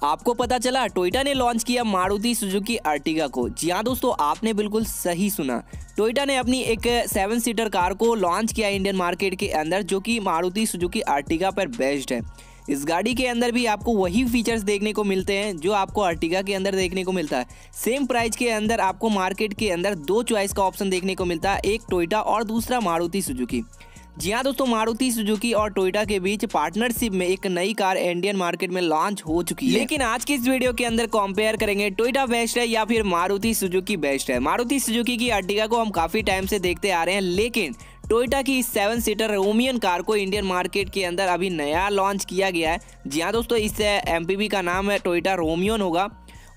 आपको पता चला टोयोटा ने लॉन्च किया मारुति सुजुकी अर्टिगा को। जी हाँ दोस्तों, आपने बिल्कुल सही सुना। टोयोटा ने अपनी एक 7 सीटर कार को लॉन्च किया इंडियन मार्केट के अंदर, जो कि मारुति सुजुकी अर्टिगा पर बेस्ड है। इस गाड़ी के अंदर भी आपको वही फीचर्स देखने को मिलते हैं जो आपको अर्टिगा के अंदर देखने को मिलता है। सेम प्राइस के अंदर आपको मार्केट के अंदर 2 चॉइस का ऑप्शन देखने को मिलता है, एक टोयोटा और दूसरा मारुति सुजुकी। जी हाँ दोस्तों, मारुति सुजुकी और टोयोटा के बीच पार्टनरशिप में एक नई कार इंडियन मार्केट में लॉन्च हो चुकी है। लेकिन आज की इस वीडियो के अंदर कंपेयर करेंगे टोयोटा बेस्ट है या फिर मारुति सुजुकी बेस्ट है। मारुति सुजुकी की अर्टिगा को हम काफी टाइम से देखते आ रहे हैं, लेकिन टोयोटा की 7 सीटर रोमियन कार को इंडियन मार्केट के अंदर अभी नया लॉन्च किया गया है। जी हाँ दोस्तों, इस एमपीवी का नाम है टोयोटा रोमियन होगा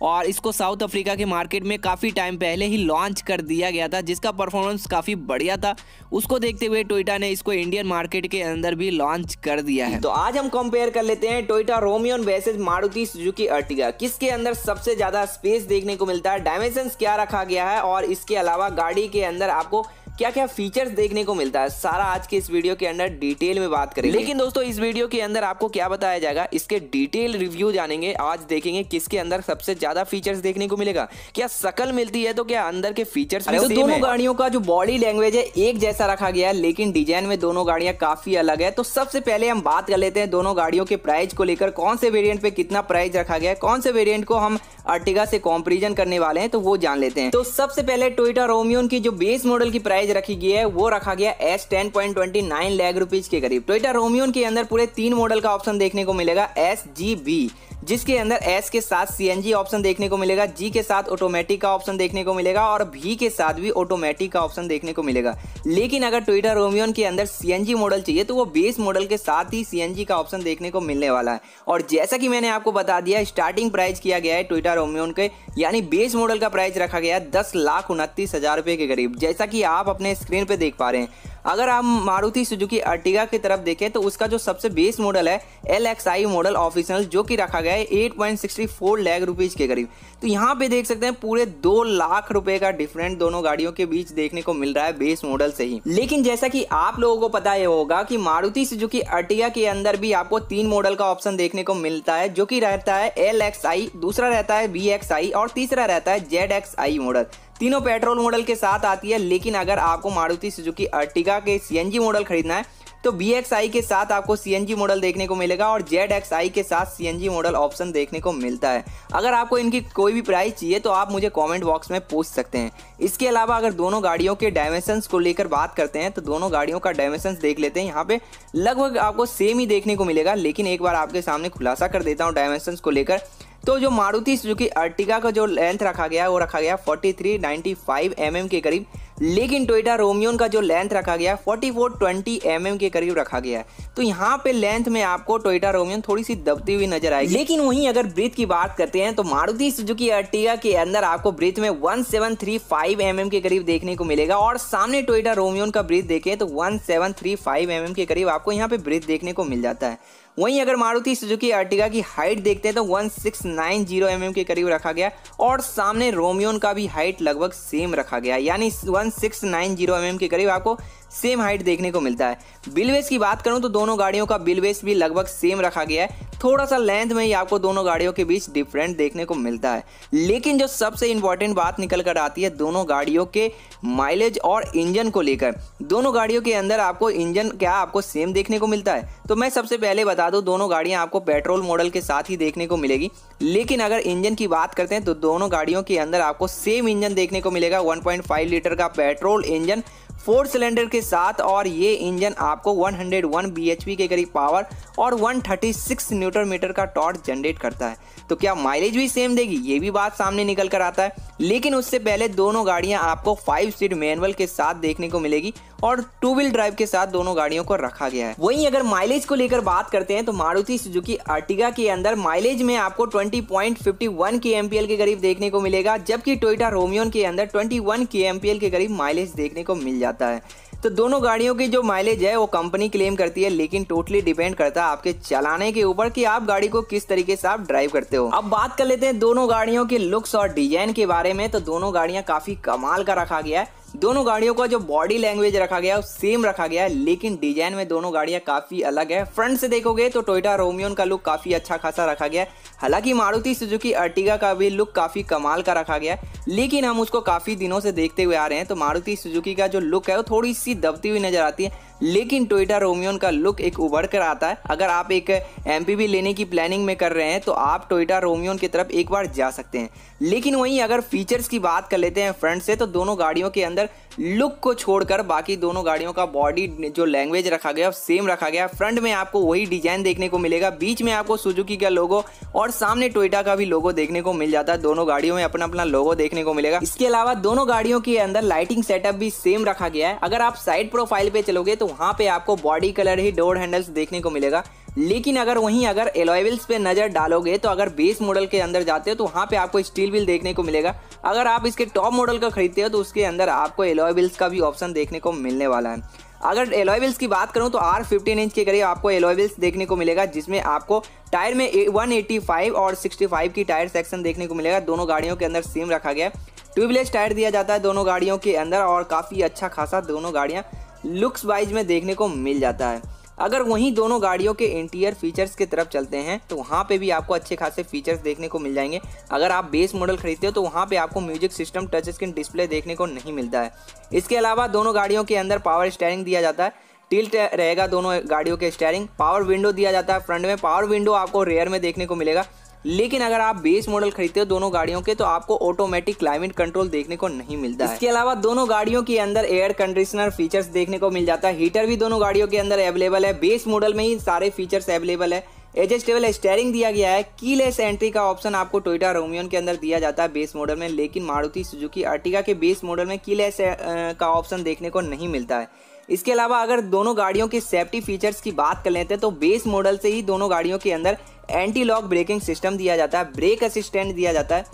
और इसको साउथ अफ्रीका के मार्केट में काफ़ी टाइम पहले ही लॉन्च कर दिया गया था, जिसका परफॉर्मेंस काफ़ी बढ़िया था। उसको देखते हुए टोयोटा ने इसको इंडियन मार्केट के अंदर भी लॉन्च कर दिया है। तो आज हम कंपेयर कर लेते हैं Toyota Rumion versus Maruti Suzuki Ertiga. किसके अंदर सबसे ज़्यादा स्पेस देखने को मिलता है, डायमेंशंस क्या रखा गया है और इसके अलावा गाड़ी के अंदर आपको क्या क्या फीचर्स देखने को मिलता है, सारा आज के इस वीडियो के अंदर डिटेल में बात करेंगे। लेकिन दोस्तों, इस वीडियो के अंदर आपको क्या बताया जाएगा, इसके डिटेल रिव्यू जानेंगे। आज देखेंगे किसके अंदर सबसे ज्यादा फीचर्स देखने को मिलेगा, क्या शकल मिलती है तो क्या अंदर के फीचर्स। तो दोनों गाड़ियों का जो बॉडी लैंग्वेज है एक जैसा रखा गया है, लेकिन डिजाइन में दोनों गाड़ियां काफी अलग है। तो सबसे पहले हम बात कर लेते हैं दोनों गाड़ियों के प्राइस को लेकर, कौन से वेरिएंट पे कितना प्राइस रखा गया है, कौन से वेरिएंट को हम अर्टिगा से कंपैरिजन करने वाले हैं, तो वो जान लेते हैं। तो सबसे पहले टोयोटा रोमियन की जो बेस मॉडल की प्राइस रखी गई है वो रखा गया एस 10.29 लाख रुपीज के करीब। टोयोटा रोमियन के अंदर पूरे 3 मॉडल का ऑप्शन देखने को मिलेगा, एस, जी, बी, जिसके अंदर एस के साथ सीएनजी ऑप्शन देखने को मिलेगा, जी के साथ ऑटोमेटिक का ऑप्शन देखने को मिलेगा और भी के साथ भी ऑटोमेटिक का ऑप्शन देखने को मिलेगा। लेकिन अगर टोयोटा रोमियन के अंदर सीएनजी मॉडल चाहिए तो वो बेस मॉडल के साथ ही सीएनजी का ऑप्शन देखने को मिलने वाला है। और जैसा कि मैंने आपको बता दिया, स्टार्टिंग प्राइस किया गया है टोयोटा रोमियन के, यानी बेस मॉडल का प्राइस रखा गया है 10,29,000 रुपए के करीब, जैसा कि आप अपने स्क्रीन पे देख पा रहे हैं। अगर आप मारुति सुजुकी अर्टिगा की तरफ देखें तो उसका जो सबसे बेस मॉडल है LXI मॉडल ऑफिशियल, जो कि रखा गया है 8.64 लाख रुपीज के करीब। तो यहाँ पे देख सकते हैं पूरे 2 लाख रुपए का डिफरेंट दोनों गाड़ियों के बीच देखने को मिल रहा है बेस मॉडल से ही। लेकिन जैसा कि आप लोगों को पता है होगा कि मारुति सुजुकी अर्टिगा के अंदर भी आपको 3 मॉडल का ऑप्शन देखने को मिलता है, जो कि रहता है LXI, दूसरा रहता है VXI और तीसरा रहता है ZXI मॉडल। तीनों पेट्रोल मॉडल के साथ आती है। लेकिन अगर आपको मारुति सुजुकी अर्टिगा के सीएनजी मॉडल खरीदना है तो VXI के साथ आपको सीएनजी मॉडल देखने को मिलेगा और ZXI के साथ सीएनजी मॉडल ऑप्शन देखने को मिलता है। अगर आपको इनकी कोई भी प्राइस चाहिए तो आप मुझे कमेंट बॉक्स में पूछ सकते हैं। इसके अलावा अगर दोनों गाड़ियों के डायमेंशंस को लेकर बात करते हैं तो दोनों गाड़ियों का डायमेंशंस देख लेते हैं। यहाँ पे लगभग आपको सेम ही देखने को मिलेगा, लेकिन एक बार आपके सामने खुलासा कर देता हूँ डायमेंशंस को लेकर। तो जो मारुति सुजुकी अर्टिगा का जो लेंथ रखा गया है वो रखा गया 4395 mm के करीब, लेकिन टोयोटा रोमियन का जो लेंथ रखा गया 4420 mm के करीब रखा गया है। तो यहाँ पे लेंथ में आपको टोयोटा रोमियन थोड़ी सी दबती हुई नजर आएगी। लेकिन वहीं अगर ब्रीथ की बात करते हैं तो मारुति सुजुकी अर्टिगा के अंदर आपको ब्रीथ में 1735 mm के करीब देखने को मिलेगा और सामने टोयोटा रोमियन का ब्रीथ देखें तो 1735 mm के करीब आपको यहाँ पे ब्रीथ देखने को मिल जाता है। वहीं अगर मारुति सुजुकी अर्टिगा की हाइट देखते हैं तो 1690 mm के करीब रखा गया और सामने रोमियन का भी हाइट लगभग सेम रखा गया, यानी 1690 mm के करीब आपको सेम हाइट देखने को मिलता है। बिलवेस की बात करूं तो दोनों गाड़ियों का बिलवेस भी लगभग सेम रखा गया है, थोड़ा सा लेंथ में ही आपको दोनों गाड़ियों के बीच डिफरेंट देखने को मिलता है। लेकिन जो सबसे इंपॉर्टेंट बात निकल कर आती है दोनों गाड़ियों के माइलेज और इंजन को लेकर, दोनों गाड़ियों के अंदर आपको इंजन क्या आपको सेम देखने को मिलता है। तो मैं सबसे पहले बता दूं, दोनों गाड़ियां आपको पेट्रोल मॉडल के साथ ही देखने को मिलेगी। लेकिन अगर इंजन की बात करते हैं तो दोनों गाड़ियों के अंदर आपको सेम इंजन देखने को मिलेगा, 1.5 लीटर का पेट्रोल इंजन 4 सिलेंडर के साथ, और ये इंजन आपको 101 bhp के करीब पावर और 136 न्यूटन मीटर का टॉर्क जनरेट करता है। तो क्या माइलेज भी सेम देगी, ये भी बात सामने निकल कर आता है। लेकिन उससे पहले दोनों गाड़ियां आपको 5 स्पीड मैनुअल के साथ देखने को मिलेगी और 2 व्हील ड्राइव के साथ दोनों गाड़ियों को रखा गया है। वहीं अगर माइलेज को लेकर बात करते हैं तो मारुति सुजुकी अर्टिगा के अंदर माइलेज में आपको 20.51 kmpl के करीब देखने को मिलेगा, जबकि टोयोटा रोमियन के अंदर 21 kmpl के करीब माइलेज देखने को मिल जाता है। तो दोनों गाड़ियों की जो माइलेज है वो कंपनी क्लेम करती है, लेकिन टोटली डिपेंड करता है आपके चलाने के ऊपर कि आप गाड़ी को किस तरीके से आप ड्राइव करते हो। अब बात कर लेते हैं दोनों गाड़ियों के लुक्स और डिजाइन के बारे में। तो दोनों गाड़ियां काफी कमाल का रखा गया है। दोनों गाड़ियों का जो बॉडी लैंग्वेज रखा गया है सेम रखा गया है, लेकिन डिजाइन में दोनों गाड़ियां काफी अलग है। फ्रंट से देखोगे तो टोयोटा रोमियो का लुक काफी अच्छा खासा रखा गया है। हालांकि मारुति सुजुकी अर्टिगा का भी लुक काफी कमाल का रखा गया है, लेकिन हम उसको काफी दिनों से देखते हुए आ रहे हैं तो मारुति सुजुकी का जो लुक है वो थोड़ी सी दबती हुई नजर आती है, लेकिन टोयोटा रोमियो का लुक एक उभर कर आता है। अगर आप एक एमपीवी लेने की प्लानिंग में कर रहे हैं तो आप टोयोटा रोमियो की तरफ एक बार जा सकते हैं। लेकिन वहीं अगर फीचर्स की बात कर लेते हैं फ्रंट से, तो दोनों गाड़ियों के अंदर लुक को छोड़कर बाकी दोनों गाड़ियों का बॉडी जो लैंग्वेज रखा गया सेम रखा गया। फ्रंट में आपको वही डिजाइन देखने को मिलेगा, बीच में आपको सुजुकी का लोगो और सामने टोयोटा का भी लोगो देखने को मिल जाता है। दोनों गाड़ियों में अपना अपना लोगो देखने को मिलेगा। इसके अलावा दोनों गाड़ियों के अंदर लाइटिंग सेटअप भी सेम रखा गया है। अगर आप साइड प्रोफाइल पे चलोगे तो वहां पे आपको बॉडी कलर ही डोर हैंडल्स देखने को मिलेगा, लेकिन अगर एलॉय व्हील्स पे नजर डालोगे तो अगर बेस मॉडल के अंदर जाते हो तो वहां पे आपको स्टील व्हील देखने को मिलेगा। अगर आप इसके टॉप मॉडल का खरीदते हो तो उसके अंदर आपको एलॉय व्हील्स का भी ऑप्शन देखने को मिलने वाला है। अगर एलॉय व्हील्स की बात करूं तो R15 इंच के करीब आपको एलॉय व्हील्स देखने को मिलेगा, जिसमें आपको टायर में 185 और 65 की टायर सेक्शन देखने को मिलेगा। दोनों गाड़ियों के अंदर सेम रखा गया है। ट्यूबलेस टायर दिया जाता है दोनों गाड़ियों के अंदर और काफी अच्छा खासा दोनों गाड़ियां लुक्स वाइज में देखने को मिल जाता है। अगर वहीं दोनों गाड़ियों के इंटीरियर फीचर्स की तरफ चलते हैं तो वहाँ पे भी आपको अच्छे खासे फीचर्स देखने को मिल जाएंगे। अगर आप बेस मॉडल खरीदते हो तो वहाँ पे आपको music system, touch screen display देखने को नहीं मिलता है। इसके अलावा दोनों गाड़ियों के अंदर पावर स्टीयरिंग दिया जाता है, टिल्ट रहेगा दोनों गाड़ियों के स्टीयरिंग। पावर विंडो दिया जाता है फ्रंट में, पावर विंडो आपको रेयर में देखने को मिलेगा। लेकिन अगर आप बेस मॉडल खरीदते हो दोनों गाड़ियों के तो आपको ऑटोमेटिक क्लाइमेट कंट्रोल देखने को नहीं मिलता है। इसके अलावा दोनों गाड़ियों के अंदर एयर कंडीशनर फीचर्स देखने को मिल जाता है। हीटर भी दोनों गाड़ियों के अंदर अवेलेबल है। बेस मॉडल में ही सारे फीचर्स अवेलेबल है। एडजस्टेबल स्टीयरिंग दिया गया है। कीलेस एंट्री का ऑप्शन आपको टोयोटा रोमियो के अंदर दिया जाता है बेस मॉडल में, लेकिन मारुति सुजुकी अर्टिगा के बेस मॉडल में कीलेस का ऑप्शन देखने को नहीं मिलता है। इसके अलावा अगर दोनों गाड़ियों के सेफ्टी फीचर्स की बात कर लेते हैं तो बेस मॉडल से ही दोनों गाड़ियों के अंदर एंटी लॉक ब्रेकिंग सिस्टम दिया जाता है, ब्रेक असिस्टेंट दिया जाता है,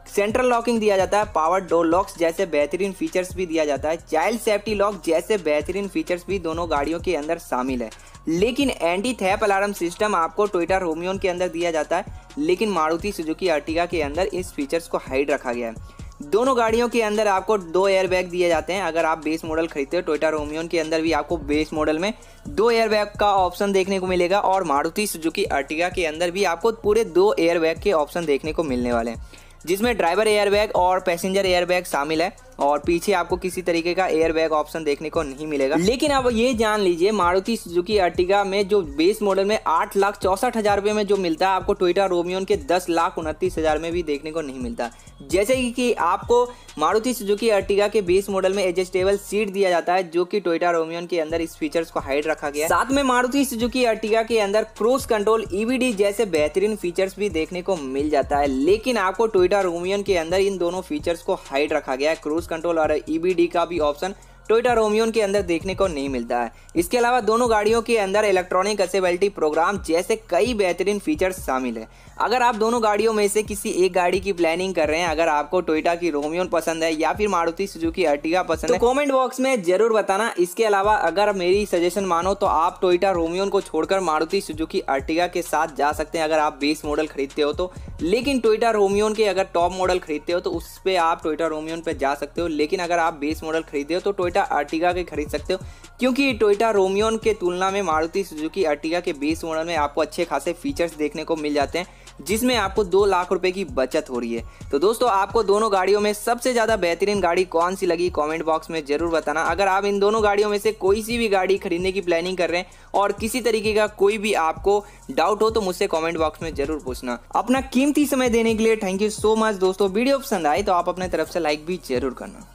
सेंट्रल लॉकिंग दिया जाता है, पावर डोर लॉक्स जैसे बेहतरीन फीचर्स भी दिया जाता है, चाइल्ड सेफ्टी लॉक जैसे बेहतरीन फीचर्स भी दोनों गाड़ियों के अंदर शामिल है। लेकिन एंटी थेफ्ट अलार्म सिस्टम आपको टोयोटा रोमियो के अंदर दिया जाता है, लेकिन मारुति सुजुकी अर्टिगा के अंदर इस फीचर्स को हाइड रखा गया है। दोनों गाड़ियों के अंदर आपको 2 एयरबैग दिए जाते हैं। अगर आप बेस मॉडल खरीदते हो टोयोटा रोमियो के अंदर भी आपको बेस मॉडल में 2 एयरबैग का ऑप्शन देखने को मिलेगा और मारुति सुजुकी अर्टिगा के अंदर भी आपको पूरे 2 एयरबैग के ऑप्शन देखने को मिलने वाले हैं, जिसमें ड्राइवर एयरबैग और पैसेंजर एयरबैग शामिल है और पीछे आपको किसी तरीके का एयरबैग ऑप्शन देखने को नहीं मिलेगा। लेकिन अब ये जान लीजिए मारुति सुजुकी अर्टिगा में जो बेस मॉडल में 8,64,000 रुपये में जो मिलता है आपको टोयोटा रोमियो के 10,29,000 में भी देखने को नहीं मिलता। जैसे कि आपको मारुति सुजुकी अर्टिगा के बेस मॉडल में एडजस्टेबल सीट दिया जाता है, जो कि टोयोटा रोमियो के अंदर इस फीचर्स को हाइड रखा गया है। साथ में मारुति सुजुकी अर्टिगा के अंदर क्रूज कंट्रोल, EBD जैसे बेहतरीन फीचर्स भी देखने को मिल जाता है, लेकिन आपको टोयोटा रोमियो के अंदर इन दोनों फीचर्स को हाइड रखा गया है। क्रूज कंट्रोल और EBD का भी ऑप्शन टोयोटा रोमियो के अंदर देखने को नहीं मिलता है। इसके अलावा दोनों गाड़ियों के अंदर इलेक्ट्रॉनिक असेबिलिटी प्रोग्राम जैसे कई बेहतरीन फीचर्स शामिल है। अगर आप दोनों गाड़ियों में से किसी एक गाड़ी की प्लानिंग कर रहे हैं, अगर आपको टोयोटा की रोमियो पसंद है या फिर मारुति सुजुकी अर्टिगा पसंद है, तो कमेंट बॉक्स में जरूर बताना। इसके अलावा अगर मेरी सजेशन मानो तो आप टोयोटा रोमियो को छोड़कर मारुति सुजुकी अर्टिगा के साथ जा सकते हैं अगर आप बेस मॉडल खरीदते हो तो। लेकिन टोयोटा रोमियो के अगर टॉप मॉडल खरीदते हो तो उस पर आप टोयोटा रोमियो पे जा सकते हो, लेकिन अगर आप बेस मॉडल खरीदते हो तो टोयोटा अर्टिगा के खरीद सकते हो, क्योंकि टोयोटा रोमियो के तुलना में मारुति सुजुकी अर्टिगा के बेस मॉडल में आपको अच्छे खासे फीचर्स देखने को मिल जाते हैं, जिसमें आपको 2 लाख रुपए की बचत हो रही है। तो दोस्तों आपको दोनों गाड़ियों में सबसे ज़्यादा बेहतरीन गाड़ी कौन सी लगी कमेंट बॉक्स में जरूर बताना। अगर आप इन दोनों गाड़ियों में से कोई सी भी गाड़ी खरीदने की प्लानिंग कर रहे हैं और किसी तरीके का कोई भी आपको डाउट हो तो मुझसे कमेंट बॉक्स में जरूर पूछना। अपना कीमती समय देने के लिए थैंक यू सो मच दोस्तों। वीडियो पसंद आए तो आप अपने तरफ से लाइक भी जरूर करना।